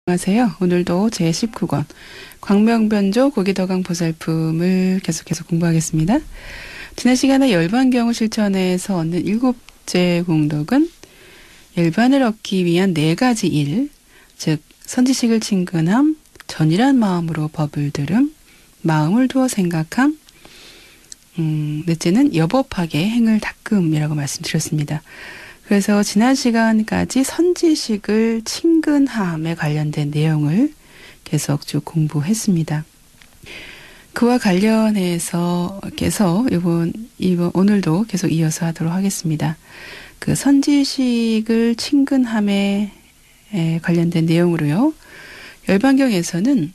안녕하세요. 오늘도 제19권 광명변조 고기더강 보살품을 계속해서 공부하겠습니다. 지난 시간에 열반경을 실천해서 얻는 7째 공덕은 열반을 얻기 위한 4가지 일, 즉 선지식을 친근함, 전일한 마음으로 법을 들음, 마음을 두어 생각함, 넷째는 여법하게 행을 닦음이라고 말씀드렸습니다. 그래서 지난 시간까지 선지식을 친근함에 관련된 내용을 계속 쭉 공부했습니다. 그와 관련해서 오늘도 계속 이어서 하도록 하겠습니다. 그 선지식을 친근함에 관련된 내용으로요. 열반경에서는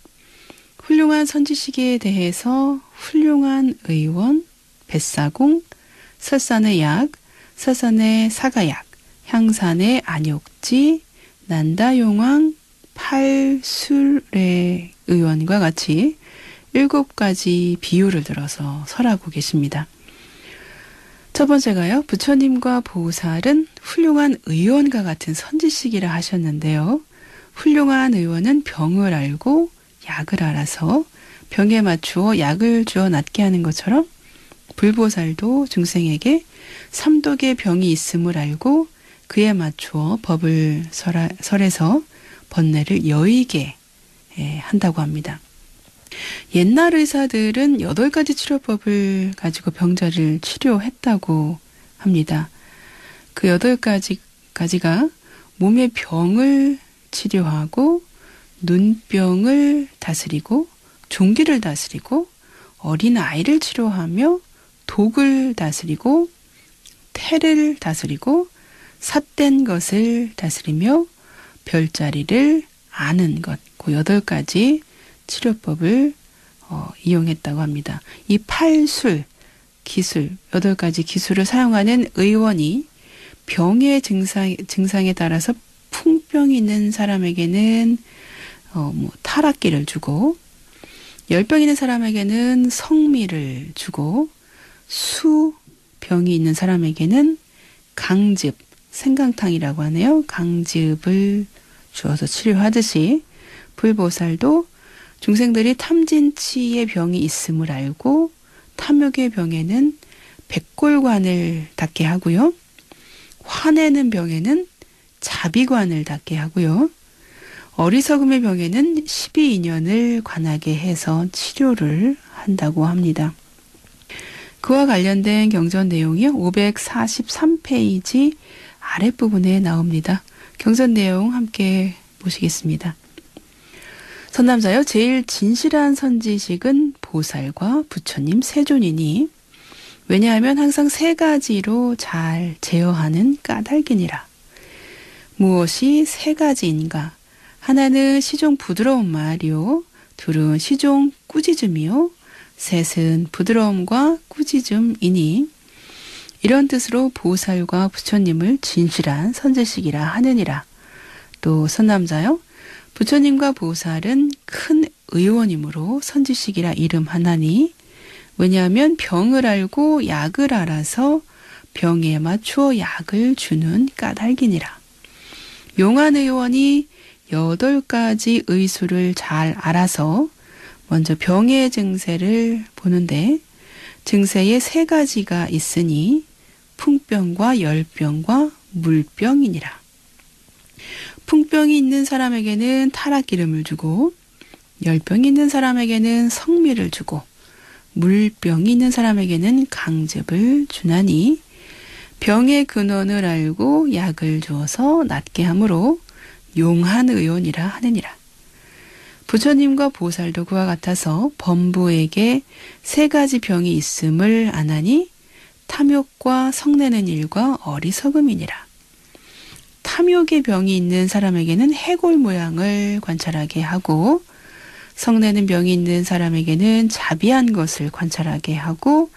훌륭한 선지식에 대해서 훌륭한 의원, 뱃사공, 설산의 약, 서산의 사가약, 향산의 안욕지, 난다용왕, 팔술의 의원과 같이 7가지 비유를 들어서 설하고 계십니다. 첫 번째가요. 부처님과 보살은 훌륭한 의원과 같은 선지식이라 하셨는데요. 훌륭한 의원은 병을 알고 약을 알아서 병에 맞추어 약을 주어 낫게 하는 것처럼 불보살도 중생에게 삼독의 병이 있음을 알고 그에 맞추어 법을 설해서 번뇌를 여의게 한다고 합니다. 옛날 의사들은 8가지 치료법을 가지고 병자를 치료했다고 합니다. 그 8가지가 몸의 병을 치료하고 눈병을 다스리고 종기를 다스리고 어린아이를 치료하며 독을 다스리고 태를 다스리고 삿된 것을 다스리며 별자리를 아는 것, 그 8가지 치료법을 이용했다고 합니다. 이 팔술, 기술, 8가지 기술을 사용하는 의원이 병의 증상에 따라서 풍병이 있는 사람에게는 타락기를 주고 열병 있는 사람에게는 성미를 주고 수병이 있는 사람에게는 강즙, 생강탕이라고 하네요. 강즙을 주어서 치료하듯이 불보살도 중생들이 탐진치의 병이 있음을 알고 탐욕의 병에는 백골관을 닦게 하고요. 화내는 병에는 자비관을 닦게 하고요. 어리석음의 병에는 12인연을 관하게 해서 치료를 한다고 합니다. 그와 관련된 경전 내용이요. 543페이지 아랫부분에 나옵니다. 경전 내용 함께 보시겠습니다. 선남자여, 제일 진실한 선지식은 보살과 부처님 세존이니 왜냐하면 항상 3가지로 잘 제어하는 까닭이니라. 무엇이 3가지인가? 하나는 시종 부드러운 말이요, 둘은 시종 꾸짖음이요, 셋은 부드러움과 꾸짖음이니 이런 뜻으로 보살과 부처님을 진실한 선지식이라 하느니라. 또 선남자여, 부처님과 보살은 큰 의원이므로 선지식이라 이름하나니 왜냐하면 병을 알고 약을 알아서 병에 맞추어 약을 주는 까닭이니라. 용한 의원이 8가지 의수를 잘 알아서 먼저 병의 증세를 보는데 증세에 3가지가 있으니 풍병과 열병과 물병이니라. 풍병이 있는 사람에게는 타락기름을 주고 열병이 있는 사람에게는 성미를 주고 물병이 있는 사람에게는 강즙을 주나니 병의 근원을 알고 약을 주어서 낫게 하므로 용한 의원이라 하느니라. 부처님과 보살도 그와 같아서 범부에게 3가지 병이 있음을 아나니 탐욕과 성내는 일과 어리석음이니라. 탐욕의 병이 있는 사람에게는 해골 모양을 관찰하게 하고 성내는 병이 있는 사람에게는 자비한 것을 관찰하게 하고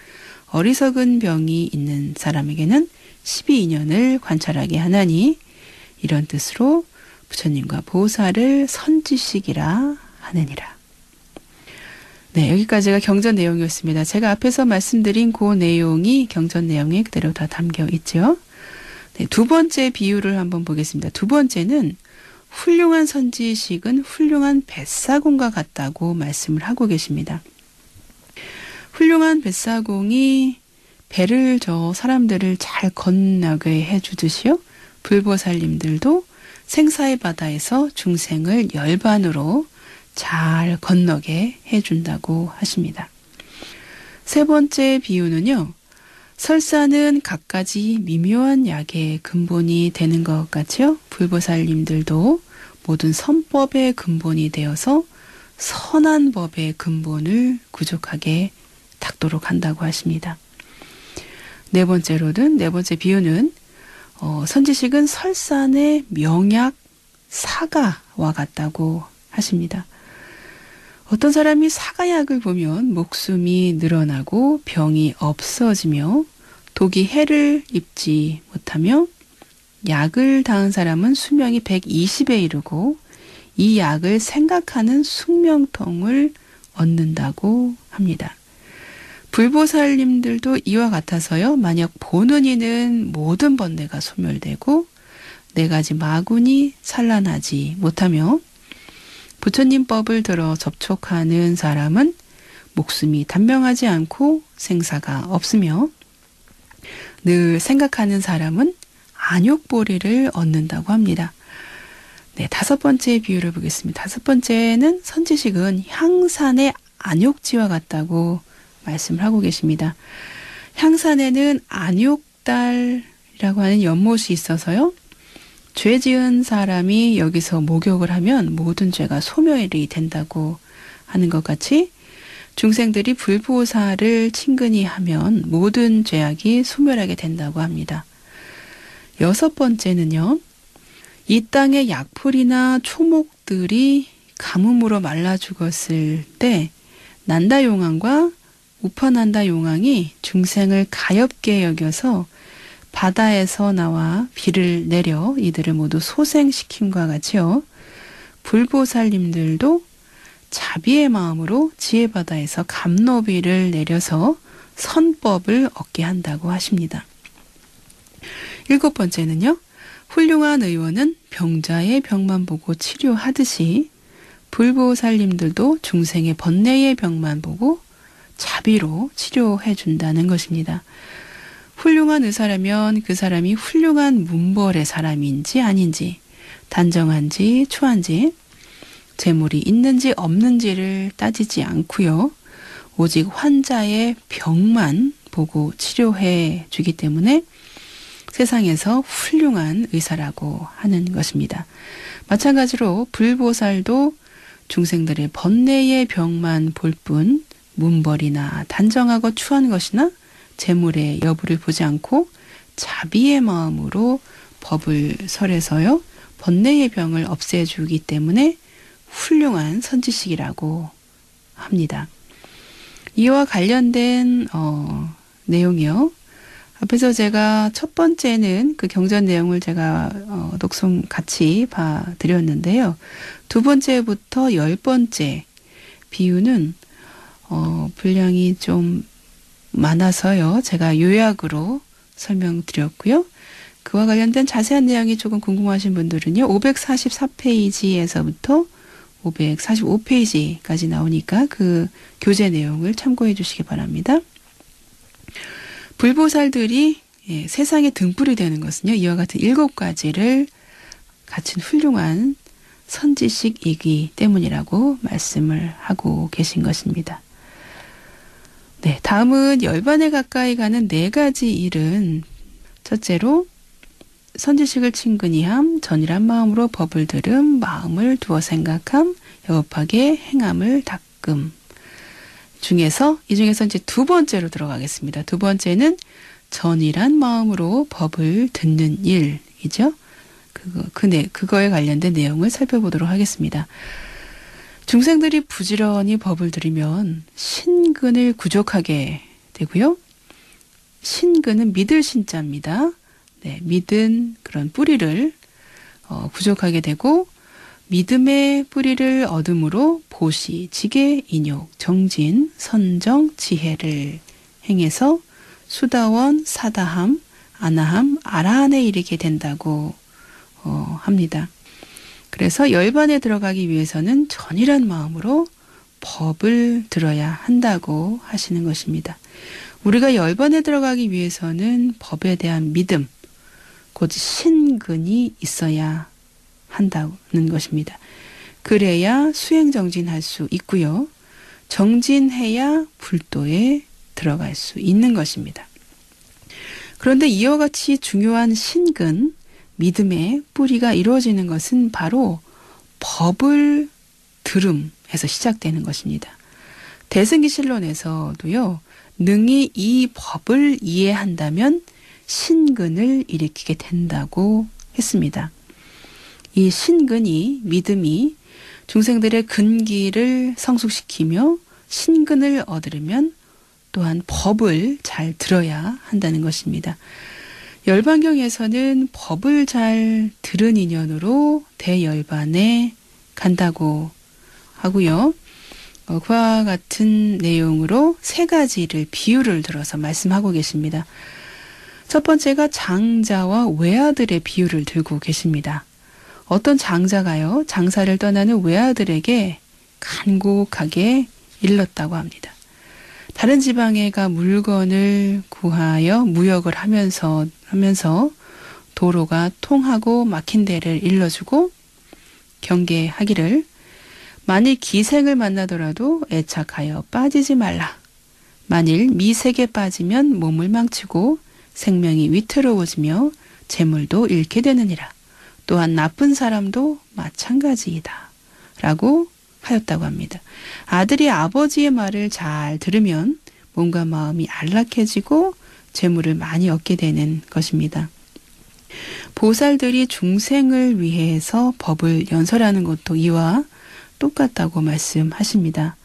어리석은 병이 있는 사람에게는 12인연을 관찰하게 하나니 이런 뜻으로 부처님과 보살을 선지식이라 하느니라. 네, 여기까지가 경전 내용이었습니다. 제가 앞에서 말씀드린 그 내용이 경전 내용에 그대로 다 담겨 있죠. 네, 두 번째 비유를 한번 보겠습니다. 두 번째는 훌륭한 선지식은 훌륭한 뱃사공과 같다고 말씀을 하고 계십니다. 훌륭한 뱃사공이 배를 저어 사람들을 잘 건너게 해주듯이요. 불보살님들도 생사의 바다에서 중생을 열반으로 잘 건너게 해준다고 하십니다. 세 번째 비유는요. 설사는 갖가지 미묘한 약의 근본이 되는 것 같지요. 불보살님들도 모든 선법의 근본이 되어서 선한 법의 근본을 구족하게 닦도록 한다고 하십니다. 네 번째 비유는 선지식은 설산의 명약 사가와 같다고 하십니다. 어떤 사람이 사가약을 보면 목숨이 늘어나고 병이 없어지며 독이 해를 입지 못하며 약을 당한 사람은 수명이 120에 이르고 이 약을 생각하는 숙명통을 얻는다고 합니다. 불보살님들도 이와 같아서요. 만약 보는 이는 모든 번뇌가 소멸되고 네 가지 마군이 산란하지 못하며 부처님 법을 들어 접촉하는 사람은 목숨이 단명하지 않고 생사가 없으며 늘 생각하는 사람은 안욕보리를 얻는다고 합니다. 네, 다섯 번째 비유를 보겠습니다. 다섯 번째는 선지식은 향산의 안욕지와 같다고 말씀을 하고 계십니다. 향산에는 안욕달이라고 하는 연못이 있어서요. 죄 지은 사람이 여기서 목욕을 하면 모든 죄가 소멸이 된다고 하는 것 같이 중생들이 불보살을 친근히 하면 모든 죄악이 소멸하게 된다고 합니다. 여섯 번째는요. 이 땅의 약풀이나 초목들이 가뭄으로 말라 죽었을 때 난다용왕과 우파난다용왕이 중생을 가엾게 여겨서 바다에서 나와 비를 내려 이들을 모두 소생시킴과 같이요. 불보살님들도 자비의 마음으로 지혜바다에서 감노비를 내려서 선법을 얻게 한다고 하십니다. 일곱 번째는요. 훌륭한 의원은 병자의 병만 보고 치료하듯이 불보살님들도 중생의 번뇌의 병만 보고 자비로 치료해 준다는 것입니다. 훌륭한 의사라면 그 사람이 훌륭한 문벌의 사람인지 아닌지, 단정한지 추한지, 재물이 있는지 없는지를 따지지 않고요. 오직 환자의 병만 보고 치료해 주기 때문에 세상에서 훌륭한 의사라고 하는 것입니다. 마찬가지로 불보살도 중생들의 번뇌의 병만 볼 뿐 문벌이나 단정하고 추한 것이나 재물의 여부를 보지 않고 자비의 마음으로 법을 설해서요. 번뇌의 병을 없애주기 때문에 훌륭한 선지식이라고 합니다. 이와 관련된 내용이요. 앞에서 제가 첫 번째는 그 경전 내용을 제가 독송 같이 봐드렸는데요. 두 번째부터 10번째 비유는 분량이 좀 많아서요. 제가 요약으로 설명드렸고요. 그와 관련된 자세한 내용이 조금 궁금하신 분들은요. 544페이지에서부터 545페이지까지 나오니까 그 교재 내용을 참고해 주시기 바랍니다. 불보살들이 세상의 등불이 되는 것은요. 이와 같은 7가지를 갖춘 훌륭한 선지식이기 때문이라고 말씀을 하고 계신 것입니다. 네, 다음은 열반에 가까이 가는 4가지 일은 첫째로 선지식을 친근히 함, 전일한 마음으로 법을 들음, 마음을 두어 생각함, 여업하게 행함을 닦음 중에서 이 중에서 이제 두 번째로 들어가겠습니다. 두 번째는 전일한 마음으로 법을 듣는 일이죠. 그거에 관련된 내용을 살펴보도록 하겠습니다. 중생들이 부지런히 법을 들으면 신근을 구족하게 되고요. 신근은 믿을 신자입니다. 네, 믿은 그런 뿌리를 구족하게 되고 믿음의 뿌리를 얻음으로 보시, 지계, 인욕, 정진, 선정, 지혜를 행해서 수다원, 사다함, 아나함, 아라한에 이르게 된다고 합니다. 그래서 열반에 들어가기 위해서는 전이란 마음으로 법을 들어야 한다고 하시는 것입니다. 우리가 열반에 들어가기 위해서는 법에 대한 믿음, 곧 신근이 있어야 한다는 것입니다. 그래야 수행정진할 수 있고요. 정진해야 불도에 들어갈 수 있는 것입니다. 그런데 이와 같이 중요한 신근, 믿음의 뿌리가 이루어지는 것은 바로 법을 들음에서 시작되는 것입니다. 대승기실론에서도요. 능히 이 법을 이해한다면 신근을 일으키게 된다고 했습니다. 이 신근이, 믿음이 중생들의 근기를 성숙시키며 신근을 얻으려면 또한 법을 잘 들어야 한다는 것입니다. 열반경에서는 법을 잘 들은 인연으로 대열반에 간다고 하고요. 그와 같은 내용으로 세 가지를 비유를 들어서 말씀하고 계십니다. 첫 번째가 장자와 외아들의 비유를 들고 계십니다. 어떤 장자가요, 장사를 떠나는 외아들에게 간곡하게 일렀다고 합니다. 다른 지방에 가 물건을 구하여 무역을 하면서 도로가 통하고 막힌 데를 일러주고 경계하기를 만일 기생을 만나더라도 애착하여 빠지지 말라. 만일 미색에 빠지면 몸을 망치고 생명이 위태로워지며 재물도 잃게 되느니라. 또한 나쁜 사람도 마찬가지이다. 라고 하였다고 합니다. 아들이 아버지의 말을 잘 들으면 몸과 마음이 안락해지고 재물을 많이 얻게 되는 것입니다. 보살들이 중생을 위해서 법을 연설하는 것도 이와 똑같다고 말씀하십니다.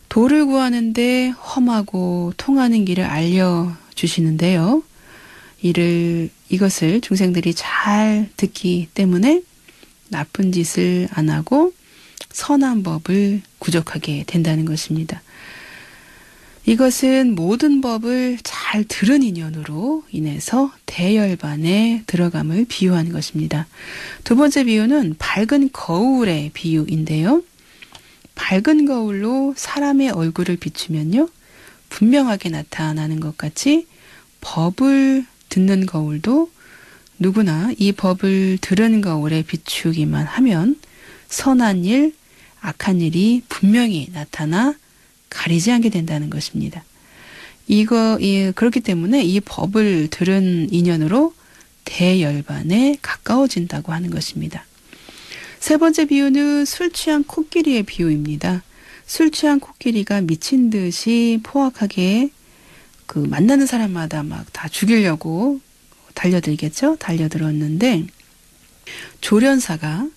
도를 구하는데 험하고 통하는 길을 알려주시는데요. 이것을 중생들이 잘 듣기 때문에 나쁜 짓을 안 하고 선한 법을 구족하게 된다는 것입니다. 이것은 모든 법을 잘 들은 인연으로 인해서 대열반에 들어감을 비유한 것입니다. 두 번째 비유는 밝은 거울의 비유인데요. 밝은 거울로 사람의 얼굴을 비추면요, 분명하게 나타나는 것 같이 법을 듣는 거울도 누구나 이 법을 들은 거울에 비추기만 하면 선한 일, 악한 일이 분명히 나타나 가리지 않게 된다는 것입니다. 그렇기 때문에 이 법을 들은 인연으로 대열반에 가까워진다고 하는 것입니다. 세 번째 비유는 술 취한 코끼리의 비유입니다. 술 취한 코끼리가 미친 듯이 포악하게 만나는 사람마다 막 다 죽이려고 달려들겠죠? 달려들었는데 조련사가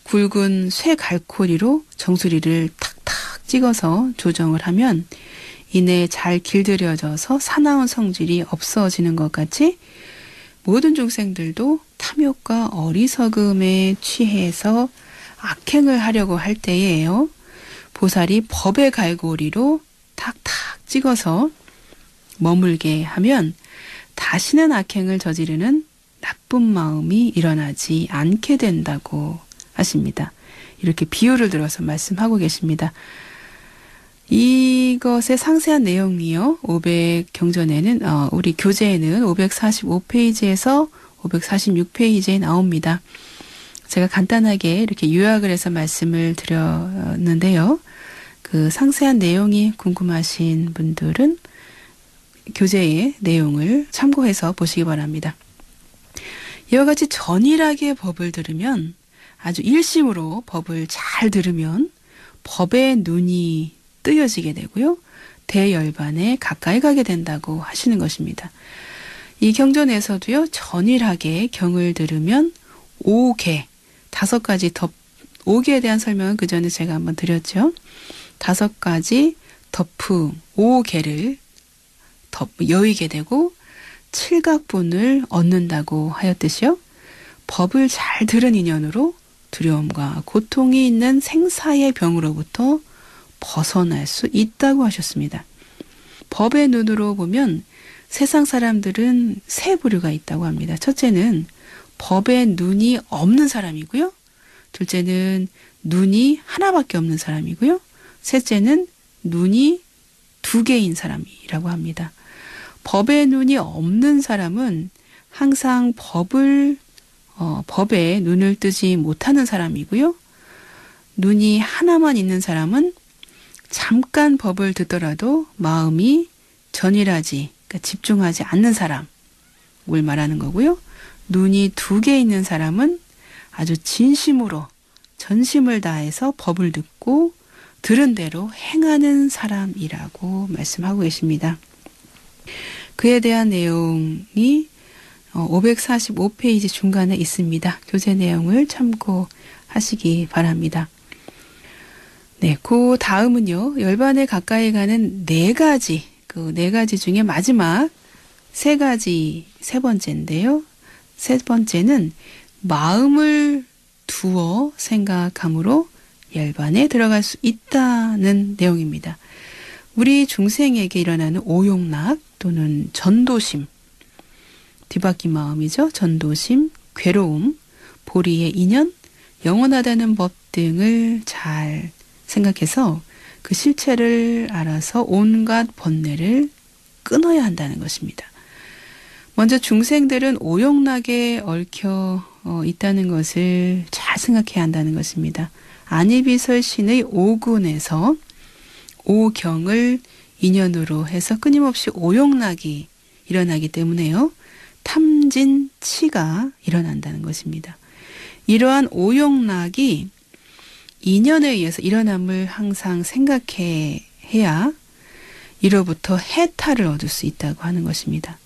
굵은 쇠 갈고리로 정수리를 탁탁 찍어서 조정을 하면 이내 잘 길들여져서 사나운 성질이 없어지는 것 같이 모든 중생들도 탐욕과 어리석음에 취해서 악행을 하려고 할 때에요. 보살이 법의 갈고리로 탁탁 찍어서 머물게 하면 다시는 악행을 저지르는 나쁜 마음이 일어나지 않게 된다고 하십니다. 이렇게 비유를 들어서 말씀하고 계십니다. 이것의 상세한 내용이요. 500경전에는 우리 교재에는 545페이지에서 546페이지에 나옵니다. 제가 간단하게 이렇게 요약을 해서 말씀을 드렸는데요. 그 상세한 내용이 궁금하신 분들은 교재의 내용을 참고해서 보시기 바랍니다. 이와 같이 전일하게 법을 들으면, 아주 일심으로 법을 잘 들으면 법의 눈이 뜨여지게 되고요. 대열반에 가까이 가게 된다고 하시는 것입니다. 이 경전에서도요. 전일하게 경을 들으면 5개, 5가지 5개에 대한 설명은 그 전에 제가 한번 드렸죠. 5가지 덮음 5개를 여의게 되고 칠각분을 얻는다고 하였듯이요. 법을 잘 들은 인연으로 두려움과 고통이 있는 생사의 병으로부터 벗어날 수 있다고 하셨습니다. 법의 눈으로 보면 세상 사람들은 세 부류가 있다고 합니다. 첫째는 법의 눈이 없는 사람이고요. 둘째는 눈이 하나밖에 없는 사람이고요. 셋째는 눈이 2개인 사람이라고 합니다. 법에 눈이 없는 사람은 항상 법에 눈을 뜨지 못하는 사람이고요. 눈이 하나만 있는 사람은 잠깐 법을 듣더라도 마음이 전일하지, 그러니까 집중하지 않는 사람을 말하는 거고요. 눈이 2개 있는 사람은 아주 진심으로 전심을 다해서 법을 듣고 들은 대로 행하는 사람이라고 말씀하고 계십니다. 그에 대한 내용이 545페이지 중간에 있습니다. 교재 내용을 참고하시기 바랍니다. 네, 그 다음은요. 열반에 가까이 가는 4가지, 그 4가지 중에 마지막 3가지, 세 번째인데요. 세 번째는 마음을 두어 생각함으로 열반에 들어갈 수 있다는 내용입니다. 우리 중생에게 일어나는 오용락 또는 전도심, 뒤바뀐 마음이죠. 전도심, 괴로움, 보리의 인연, 영원하다는 법 등을 잘 생각해서 그 실체를 알아서 온갖 번뇌를 끊어야 한다는 것입니다. 먼저 중생들은 오용락에 얽혀 있다는 것을 잘 생각해야 한다는 것입니다. 안이비설신의 5군에서 오경을 인연으로 해서 끊임없이 오용락이 일어나기 때문에요. 탐진치가 일어난다는 것입니다. 이러한 오용락이 인연에 의해서 일어남을 항상 생각해야 이로부터 해탈을 얻을 수 있다고 하는 것입니다.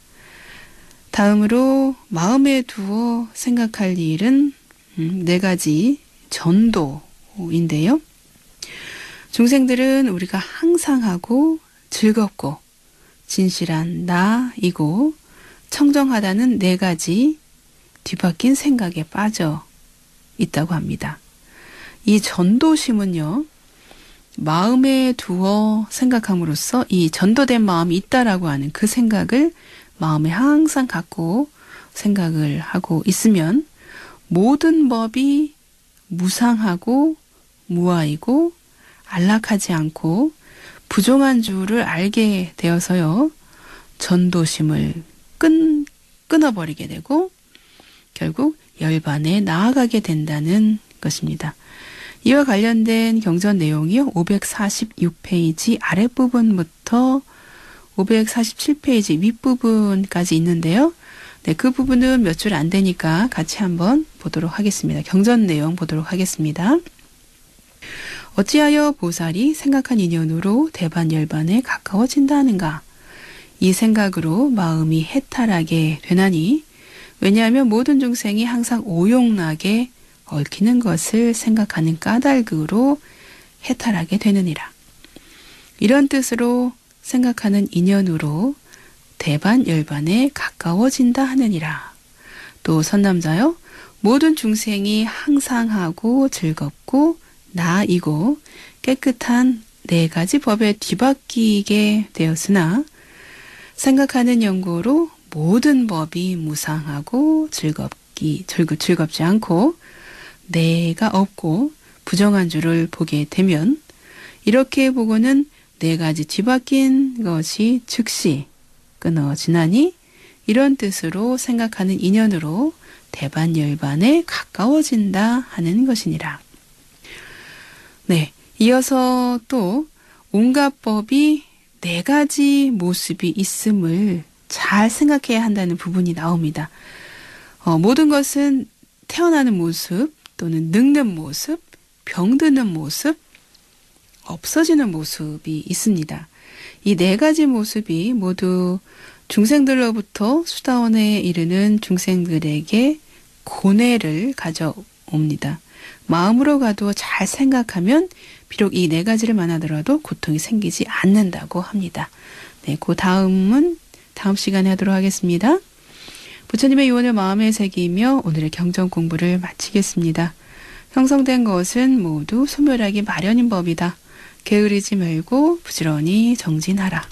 다음으로 마음에 두어 생각할 일은 4가지 전도인데요. 중생들은 우리가 항상 하고 즐겁고 진실한 나이고 청정하다는 4가지 뒤바뀐 생각에 빠져 있다고 합니다. 이 전도심은요, 마음에 두어 생각함으로써 이 전도된 마음이 있다라고 하는 그 생각을 마음에 항상 갖고 생각을 하고 있으면 모든 법이 무상하고 무아이고 안락하지 않고 부정한 줄을 알게 되어서요, 전도심을 끊어버리게 되고 결국 열반에 나아가게 된다는 것입니다. 이와 관련된 경전 내용이요, 546페이지 아랫부분부터 547페이지 윗부분까지 있는데요. 네, 그 부분은 몇 줄 안 되니까 같이 한번 보도록 하겠습니다. 경전 내용 보도록 하겠습니다. 어찌하여 보살이 생각한 인연으로 대반열반에 가까워진다 하는가? 이 생각으로 마음이 해탈하게 되나니, 왜냐하면 모든 중생이 항상 오용락에 얽히는 것을 생각하는 까닭으로 해탈하게 되느니라. 이런 뜻으로 생각하는 인연으로 대반열반에 가까워진다 하느니라. 또 선남자여, 모든 중생이 항상하고 즐겁고 나이고 깨끗한 4가지 법에 뒤바뀌게 되었으나 생각하는 연고로 모든 법이 무상하고 즐겁지 않고 내가 없고 부정한 줄을 보게 되면 이렇게 보고는 4가지 뒤바뀐 것이 즉시 끊어지나니 이런 뜻으로 생각하는 인연으로 대반열반에 가까워진다 하는 것이니라. 네, 이어서 또 온갖 법이 4가지 모습이 있음을 잘 생각해야 한다는 부분이 나옵니다. 모든 것은 태어나는 모습 또는 늙는 모습, 병드는 모습, 없어지는 모습이 있습니다. 이 4가지 모습이 모두 중생들로부터 수다원에 이르는 중생들에게 고뇌를 가져옵니다. 마음으로 가도 잘 생각하면 비록 이 4가지를 만나더라도 고통이 생기지 않는다고 합니다. 네, 그 다음은 다음 시간에 하도록 하겠습니다. 부처님의 유언을 마음에 새기며 오늘의 경전 공부를 마치겠습니다. 형성된 것은 모두 소멸하기 마련인 법이다. 게으르지 말고 부지런히 정진하라.